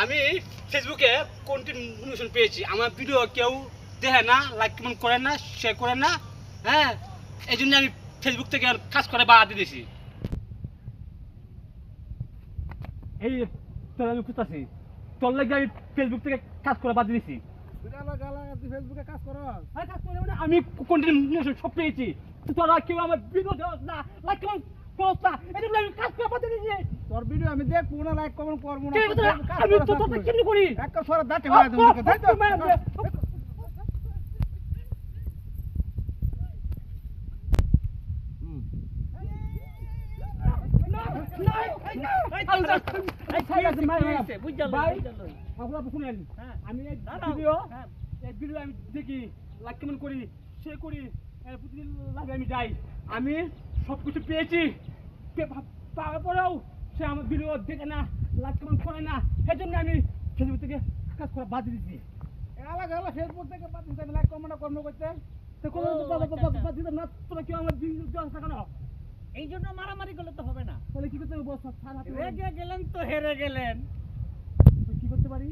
আমি ফেসবুকে কন্টিনিউশন পেয়েছি, আমার ভিডিও কেউ দেখে না, লাইক কমেন্ট করে না, শেয়ার করে না। হ্যাঁ, এই জন্য আমি ফেসবুক থেকে কাজ করে বাদ দিয়ে দিয়েছি। এই তোর আমি খুঁজতেছি, তোর লাগে আমি ফেসবুক থেকে কাজ করে বাদ দিয়েছি। ফেসবুকে কাজ করো? কাজ করে মানে আমি কন্টিনিউশন সব পেয়েছি, তোরা কেউ আমার ভিডিও দেওয়াস না, লাইক কমেন্ট করস না, এই জন্য আমি কাজ করে বাদ দিয়ে দিয়েছি। তোর ভিডিও আমি দেখবো না, লাইক কমেন্ট করবো না। আমি তো তোর কেন করি একটা সরা দাঁতে মারা দেবো তোকে, তাই তো? আমি দেখি, লাইক কমেন্ট করি, শেয়ার করি, প্রতিদিন লাইভে আমি যাই, আমি সবকিছু পেয়েছি, পাওয়ার পরেও সে আমার ভিডিও দেখে না, লাইক কমেন্ট করে না, সেই জন্য আমি ফেসবুক থেকে কাজ করা বাদ দিয়েছি। আলাদা আলাদা ফেসবুক থেকে বাদ দিতে লাইক কমেন্ট কর্ম করতে বাদ দিতাম না, তোরা কেউ আমার ভিডিও দেওয়া থাকে না। এই জন্য মারামারি করলে তো হবে না। তাহলে কি করতে হবে বস? রেগে গেলেন তো হেরে গেলেন। কি করতে পারি?